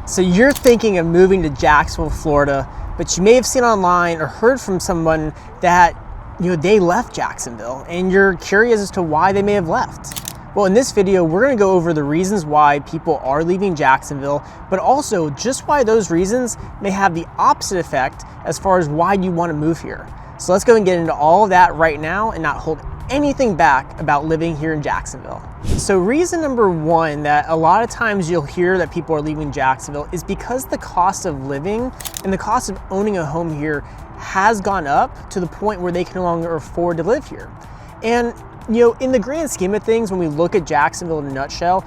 So you're thinking of moving to Jacksonville, Florida, but you may have seen online or heard from someone that they left Jacksonville, and you're curious as to why they may have left. Well, in this video, we're gonna go over the reasons why people are leaving Jacksonville, but also just why those reasons may have the opposite effect as far as why you wanna move here. So let's go and get into all of that right now and not hold anything back about living here in Jacksonville. So reason number one that a lot of times you'll hear that people are leaving Jacksonville is because the cost of living and the cost of owning a home here has gone up to the point where they can no longer afford to live here. And in the grand scheme of things, when we look at Jacksonville in a nutshell,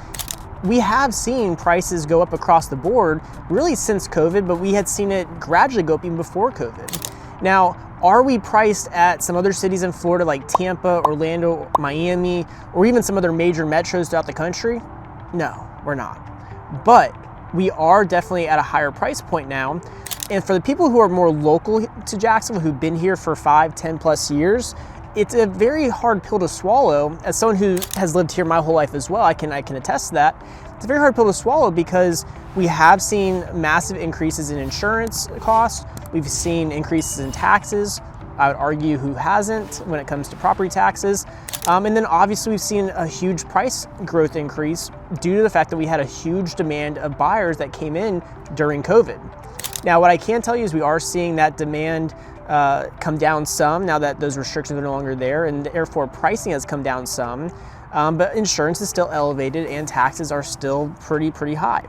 we have seen prices go up across the board really since COVID, but we had seen it gradually go up even before COVID. Now, are we priced at some other cities in Florida like Tampa, Orlando, Miami, or even some other major metros throughout the country? No, we're not. But we are definitely at a higher price point now. And for the people who are more local to Jacksonville, who've been here for 5, 10 plus years, it's a very hard pill to swallow. As someone who has lived here my whole life as well, I can attest to that. It's a very hard pill to swallow because we have seen massive increases in insurance costs. We've seen increases in taxes. I would argue who hasn't when it comes to property taxes. And then obviously we've seen a huge price growth increase due to the fact that we had a huge demand of buyers that came in during COVID. Now, what I can tell you is we are seeing that demand come down some now that those restrictions are no longer there, and therefore pricing has come down some. But insurance is still elevated and taxes are still pretty high.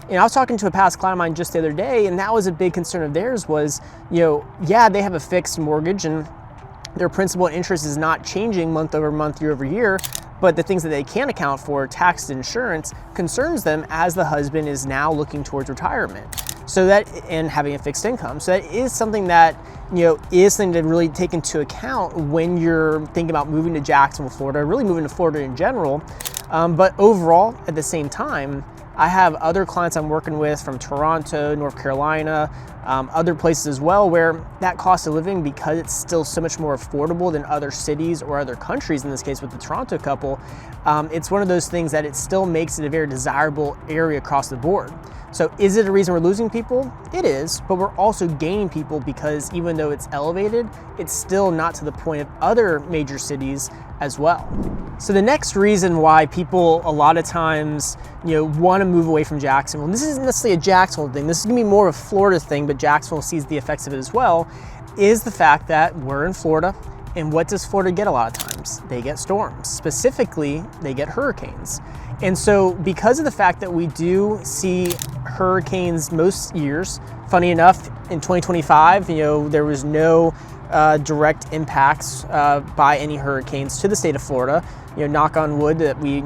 And I was talking to a past client of mine just the other day, and that was a big concern of theirs was, yeah, they have a fixed mortgage and their principal and interest is not changing month over month, year over year, but the things that they can account for, tax and insurance, concerns them as the husband is now looking towards retirement. So that, and having a fixed income. So that is something that, is something to really take into account when you're thinking about moving to Jacksonville, Florida, really moving to Florida in general. But overall, at the same time, I have other clients I'm working with from Toronto, North Carolina, other places as well, where that cost of living, because it's still so much more affordable than other cities or other countries, in this case with the Toronto couple, it's one of those things that it still makes it a very desirable area across the board. So is it a reason we're losing people? It is, but we're also gaining people because even though it's elevated, it's still not to the point of other major cities as well. So the next reason why people a lot of times, want to move away from Jacksonville, and this isn't necessarily a Jacksonville thing, this is gonna be more of a Florida thing, but Jacksonville sees the effects of it as well, is the fact that we're in Florida. And what does Florida get a lot of times? They get storms. Specifically, they get hurricanes. And so because of the fact that we do see hurricanes most years, funny enough, in 2025, there was no direct impacts by any hurricanes to the state of Florida. Knock on wood that we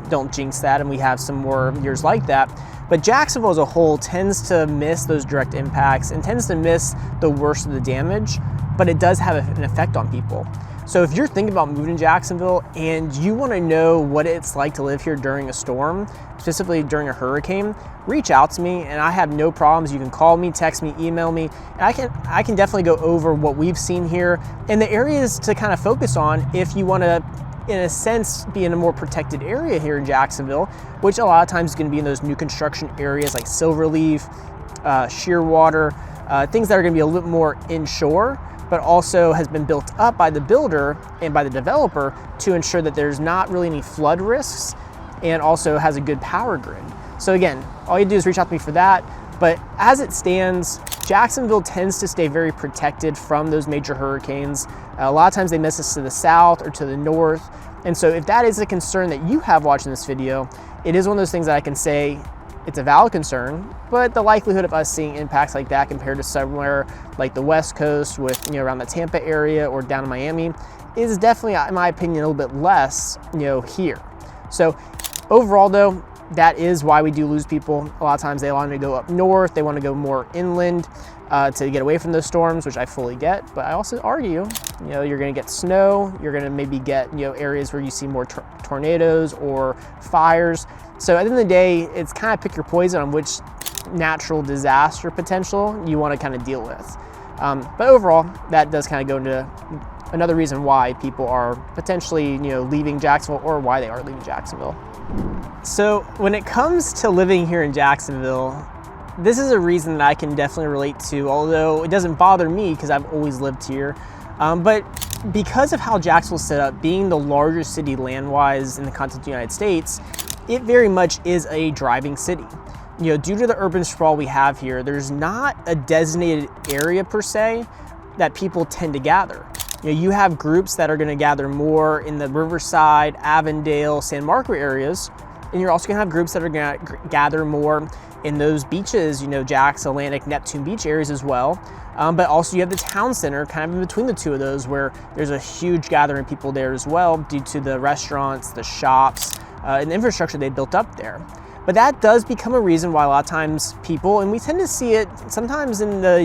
don't jinx that and we have some more years like that. But Jacksonville as a whole tends to miss those direct impacts and tends to miss the worst of the damage, but it does have an effect on people. So if you're thinking about moving to Jacksonville and you want to know what it's like to live here during a storm, specifically during a hurricane, reach out to me and I have no problems. You can call me, text me, email me, and I can definitely go over what we've seen here and the areas to kind of focus on if you want to, in a sense, be in a more protected area here in Jacksonville, which a lot of times is going to be in those new construction areas like Silverleaf, Shearwater, things that are going to be a little more inshore, but also has been built up by the builder and by the developer to ensure that there's not really any flood risks and also has a good power grid. So again, all you do is reach out to me for that. But as it stands, Jacksonville tends to stay very protected from those major hurricanes. A lot of times they miss us to the south or to the north. And so if that is a concern that you have watching this video, it is one of those things that I can say it's a valid concern, but the likelihood of us seeing impacts like that compared to somewhere like the West Coast with, around the Tampa area or down in Miami is definitely, in my opinion, a little bit less, here. So overall though, that is why we do lose people. A lot of times they want to go up north, they want to go more inland to get away from those storms, which I fully get. But I also argue, you're going to get snow, you're going to maybe get, areas where you see more tornadoes or fires. So at the end of the day, it's kind of pick your poison on which natural disaster potential you want to kind of deal with. But overall, that does kind of go into another reason why people are potentially, leaving Jacksonville or why they are leaving Jacksonville. So when it comes to living here in Jacksonville, this is a reason that I can definitely relate to, although it doesn't bother me because I've always lived here. But because of how Jacksonville's set up, being the largest city land-wise in the continental United States, it very much is a driving city. Due to the urban sprawl we have here, there's not a designated area per se that people tend to gather. You have groups that are going to gather more in the Riverside, Avondale, San Marco areas, and you're also going to have groups that are going to gather more in those beaches, Jax, Atlantic, Neptune Beach areas as well. But also you have the town center kind of in between the two of those, where there's a huge gathering of people there as well due to the restaurants, the shops, and the infrastructure they built up there. But that does become a reason why a lot of times people, and we tend to see it sometimes in the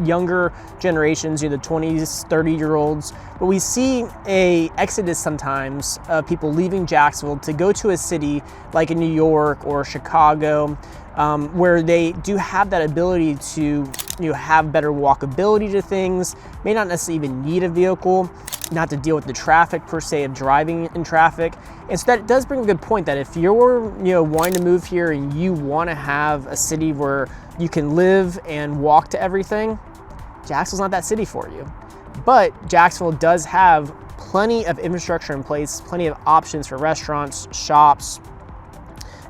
younger generations, the 20s, 30-year-olds, but we see a exodus sometimes of people leaving Jacksonville to go to a city like in New York or Chicago, where they do have that ability to have better walkability to things, may not necessarily even need a vehicle, not to deal with the traffic per se of driving in traffic. And so that does bring a good point that if you're wanting to move here and you want to have a city where you can live and walk to everything, Jacksonville's not that city for you. But Jacksonville does have plenty of infrastructure in place, plenty of options for restaurants, shops,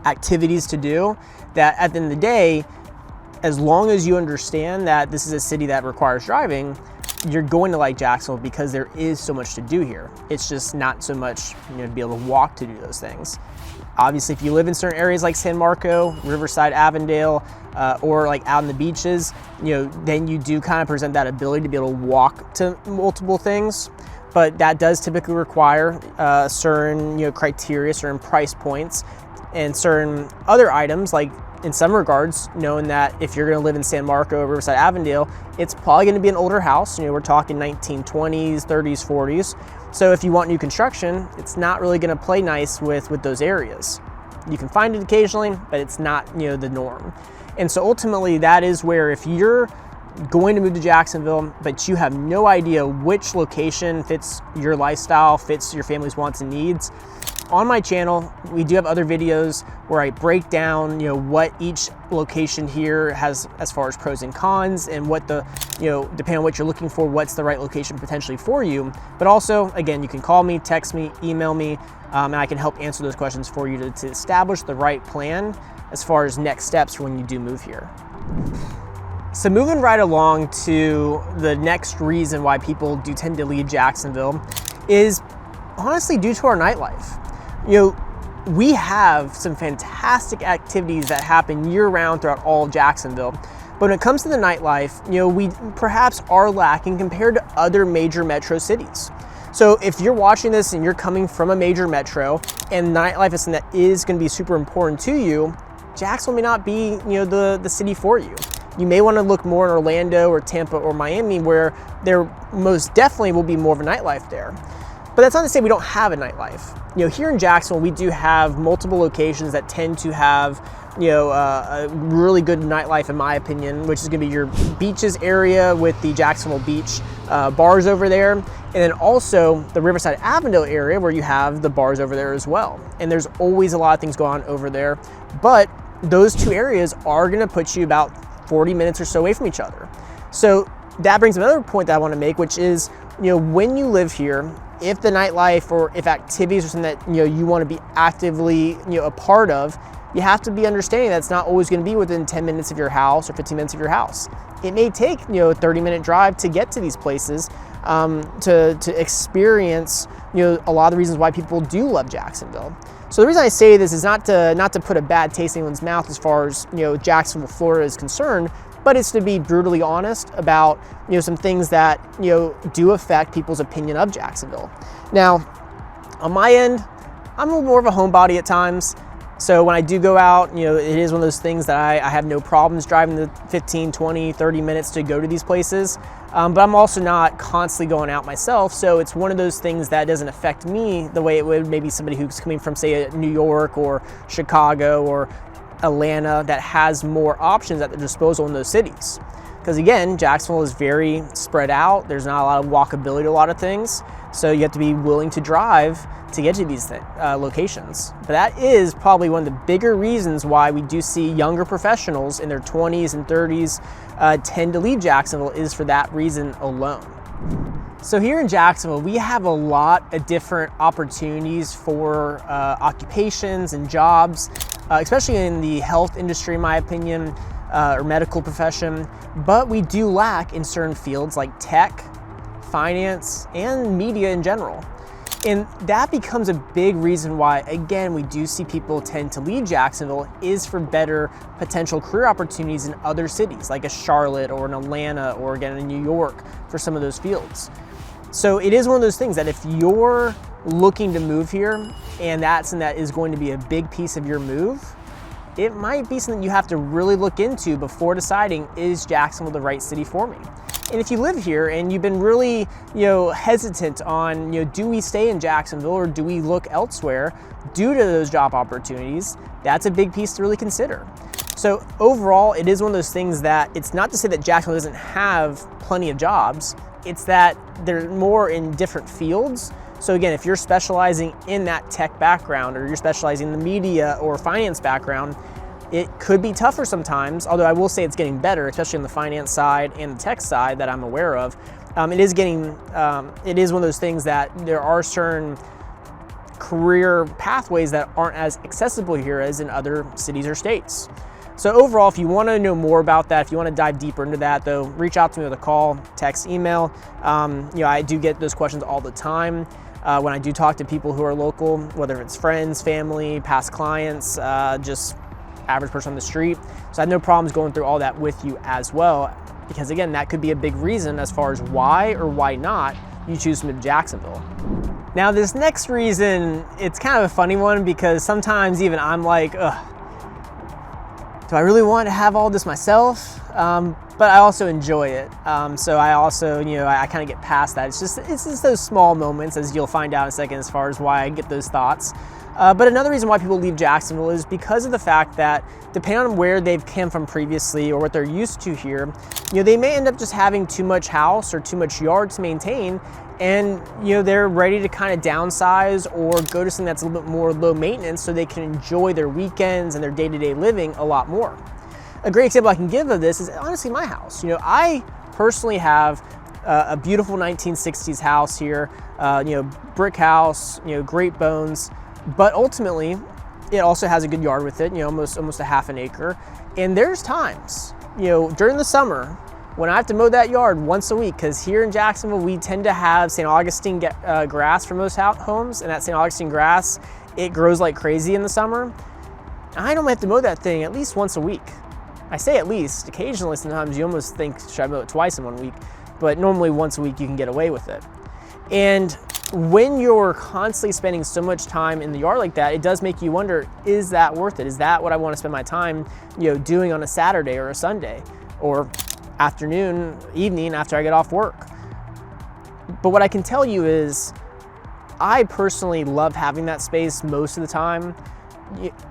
activities to do, that at the end of the day, as long as you understand that this is a city that requires driving, you're going to like Jacksonville because there is so much to do here. It's just not so much to be able to walk to do those things. Obviously, if you live in certain areas like San Marco, Riverside, Avondale, or like out on the beaches, then you do kind of present that ability to be able to walk to multiple things. But that does typically require certain criteria, certain price points, and certain other items, like in some regards, knowing that if you're going to live in San Marco, Riverside, Avondale, it's probably going to be an older house. We're talking 1920s, 30s, 40s. So if you want new construction, it's not really going to play nice with those areas. You can find it occasionally, but it's not the norm. And so ultimately, that is where if you're going to move to Jacksonville, but you have no idea which location fits your lifestyle, fits your family's wants and needs, on my channel, we do have other videos where I break down, what each location here has as far as pros and cons, and what the, depending on what you're looking for, what's the right location potentially for you. But also, again, you can call me, text me, email me, and I can help answer those questions for you to establish the right plan as far as next steps for when you do move here. So moving right along to the next reason why people do tend to leave Jacksonville is honestly due to our nightlife. We have some fantastic activities that happen year-round throughout all of Jacksonville. But when it comes to the nightlife, we perhaps are lacking compared to other major metro cities. So if you're watching this and you're coming from a major metro and nightlife is something that is going to be super important to you, Jacksonville may not be, the city for you. You may want to look more in Orlando or Tampa or Miami, where there most definitely will be more of a nightlife there. But that's not to say we don't have a nightlife. Here in Jacksonville, we do have multiple locations that tend to have, a really good nightlife, in my opinion, which is going to be your beaches area with the Jacksonville Beach bars over there, and then also the Riverside Avondale area where you have the bars over there as well. And there's always a lot of things going on over there, but those two areas are going to put you about 40 minutes or so away from each other. So that brings another point that I want to make, which is, when you live here, if the nightlife or if activities are something that you want to be actively a part of, you have to be understanding that it's not always going to be within 10 minutes of your house or 15 minutes of your house. It may take a 30-minute drive to get to these places, to experience a lot of the reasons why people do love Jacksonville. So the reason I say this is not to put a bad taste in anyone's mouth as far as Jacksonville, Florida is concerned, but it's to be brutally honest about some things that do affect people's opinion of Jacksonville. Now, on my end, I'm a little more of a homebody at times. So when I do go out, it is one of those things that I have no problems driving the 15, 20, 30 minutes to go to these places. But I'm also not constantly going out myself. So it's one of those things that doesn't affect me the way it would maybe somebody who's coming from, say, New York or Chicago or Atlanta that has more options at their disposal in those cities. Because again, Jacksonville is very spread out. There's not a lot of walkability to a lot of things. So you have to be willing to drive to get to these locations. But that is probably one of the bigger reasons why we do see younger professionals in their 20s and 30s tend to leave Jacksonville, is for that reason alone. So here in Jacksonville, we have a lot of different opportunities for occupations and jobs, especially in the health industry, in my opinion, or medical profession. But we do lack in certain fields like tech, finance, and media in general. And that becomes a big reason why, again, we do see people tend to leave Jacksonville, is for better potential career opportunities in other cities, like a Charlotte or an Atlanta, or again, in New York, for some of those fields. So it is one of those things that if you're looking to move here and that's something that is going to be a big piece of your move, it might be something you have to really look into before deciding, is Jacksonville the right city for me? And if you live here and you've been really, hesitant on, do we stay in Jacksonville or do we look elsewhere due to those job opportunities, that's a big piece to really consider. So overall, it is one of those things that it's not to say that Jacksonville doesn't have plenty of jobs, it's that they're more in different fields. So again, if you're specializing in that tech background, or you're specializing in the media or finance background, it could be tougher sometimes, although I will say it's getting better, especially on the finance side and the tech side that I'm aware of. It is one of those things that there are certain career pathways that aren't as accessible here as in other cities or states. So overall, if you want to know more about that, if you want to dive deeper into that, though, reach out to me with a call, text, email. I do get those questions all the time when I do talk to people who are local, whether it's friends, family, past clients, just average person on the street. So I have no problems going through all that with you as well, because again, that could be a big reason as far as why or why not you choose to move to Jacksonville. Now, this next reason, it's kind of a funny one, because sometimes even I'm like, ugh, do I really want to have all this myself? But I also enjoy it. So I also, I kind of get past that. It's just those small moments, as you'll find out in a second, as far as why I get those thoughts. But another reason why people leave Jacksonville is because of the fact that, depending on where they've come from previously or what they're used to here, they may end up just having too much house or too much yard to maintain, and they're ready to kind of downsize or go to something that's a little bit more low maintenance so they can enjoy their weekends and their day-to-day living a lot more. A great example I can give of this is honestly my house. I personally have a beautiful 1960s house here, brick house, great bones. But ultimately, it also has a good yard with it, almost a half an acre. And there's times, during the summer, when I have to mow that yard once a week, because here in Jacksonville, we tend to have St. Augustine grass for most homes, and that St. Augustine grass, it grows like crazy in the summer. I normally have to mow that thing at least once a week. I say at least. Occasionally, sometimes you almost think, should I mow it twice in 1 week? But normally once a week, you can get away with it. And when you're constantly spending so much time in the yard like that, it does make you wonder, is that worth it? Is that what I want to spend my time, doing on a Saturday or a Sunday or afternoon, evening after I get off work? But what I can tell you is I personally love having that space most of the time.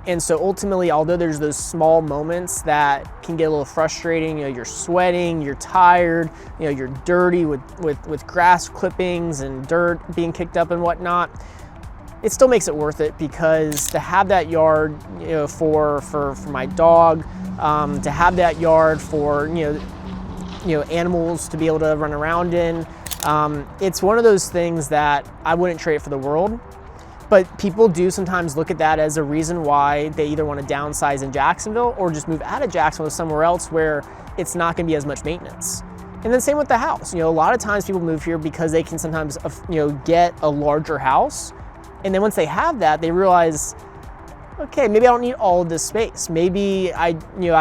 And so ultimately, although there's those small moments that can get a little frustrating, you're sweating, you're tired, you're dirty with grass clippings and dirt being kicked up and whatnot, it still makes it worth it, because to have that yard, for my dog, to have that yard for, animals to be able to run around in, it's one of those things that I wouldn't trade it for the world. But people do sometimes look at that as a reason why they either want to downsize in Jacksonville or just move out of Jacksonville to somewhere else where it's not going to be as much maintenance. And then same with the house. A lot of times people move here because they can sometimes, get a larger house. And then once they have that, they realize, okay, maybe I don't need all of this space. Maybe I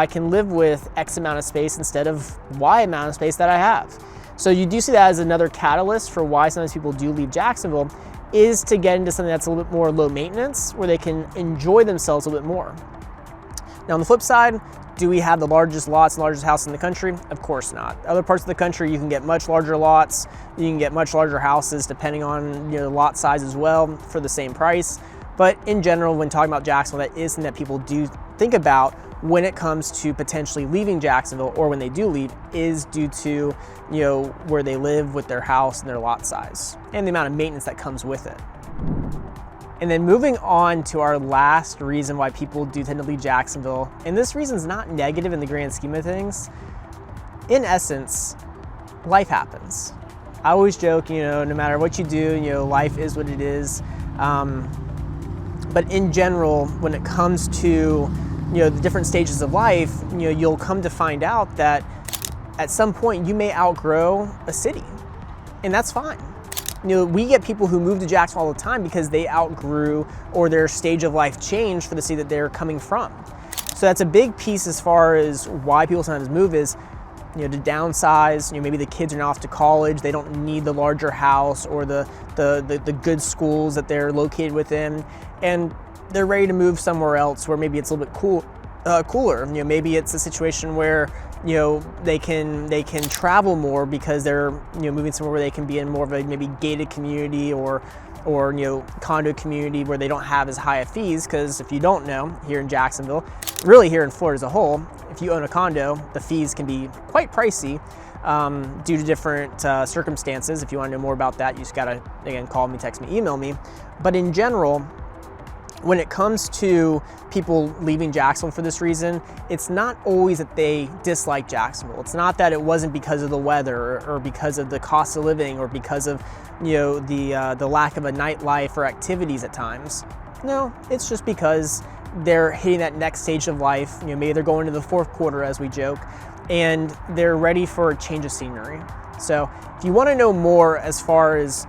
can live with X amount of space instead of Y amount of space that I have. So you do see that as another catalyst for why sometimes people do leave Jacksonville, is to get into something that's a little bit more low maintenance, where they can enjoy themselves a little bit more. Now on the flip side, do we have the largest lots and largest houses in the country? Of course not. Other parts of the country, you can get much larger lots, you can get much larger houses depending on the lot size as well for the same price. But in general, when talking about Jacksonville, that is something that people do think about when it comes to potentially leaving Jacksonville, or when they do leave, is due to, you know, where they live with their house and their lot size and the amount of maintenance that comes with it. And then moving on to our last reason why people do tend to leave Jacksonville, and this reason's not negative in the grand scheme of things. In essence, life happens. I always joke, you know, no matter what you do, you know, life is what it is. But in general, when it comes to, you know, the different stages of life, you know, you'll come to find out that at some point you may outgrow a city, and that's fine. You know, we get people who move to Jacksonville all the time because they outgrew, or their stage of life changed for the city that they're coming from. So that's a big piece as far as why people sometimes move is, you know, to downsize. You know, maybe the kids are now off to college, they don't need the larger house or the good schools that they're located within, and they're ready to move somewhere else where maybe it's a little bit cooler. You know, maybe it's a situation where, you know, they can travel more because they're, you know, moving somewhere where they can be in more of a maybe gated community or you know, condo community where they don't have as high of fees. Because if you don't know, here in Jacksonville, really here in Florida as a whole, if you own a condo, the fees can be quite pricey due to different circumstances. If you want to know more about that, you just gotta, again, call me, text me, email me. But in general, when it comes to people leaving Jacksonville for this reason, it's not always that they dislike Jacksonville. It's not that it wasn't because of the weather or because of the cost of living or because of, you know, the lack of a nightlife or activities at times. No, it's just because they're hitting that next stage of life. You know, maybe they're going into the fourth quarter, as we joke, and they're ready for a change of scenery. So if you want to know more as far as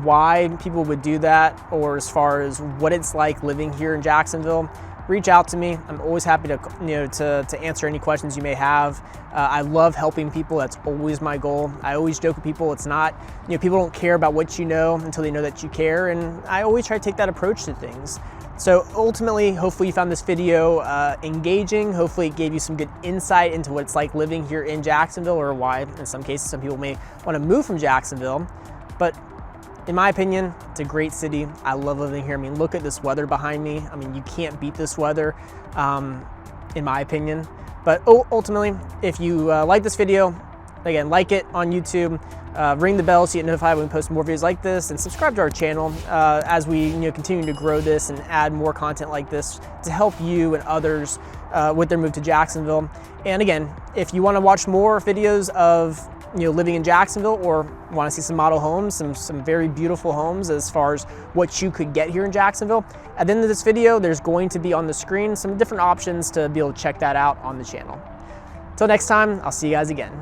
why people would do that, or as far as what it's like living here in Jacksonville, reach out to me. I'm always happy to, you know, to answer any questions you may have. I love helping people. That's always my goal. I always joke with people, it's not, you know, people don't care about what you know until they know that you care, and I always try to take that approach to things. So ultimately, hopefully you found this video engaging. Hopefully it gave you some good insight into what it's like living here in Jacksonville, or why in some cases some people may want to move from Jacksonville. But in my opinion, it's a great city. I love living here. I mean, look at this weather behind me. I mean, you can't beat this weather, in my opinion. But ultimately, if you like this video, again, like it on YouTube, ring the bell so you get notified when we post more videos like this, and subscribe to our channel as we, you know, continue to grow this and add more content like this to help you and others with their move to Jacksonville. And again, if you want to watch more videos of, you know, living in Jacksonville, or want to see some model homes, some very beautiful homes as far as what you could get here in Jacksonville, at the end of this video, there's going to be on the screen some different options to be able to check that out on the channel. Until next time, I'll see you guys again.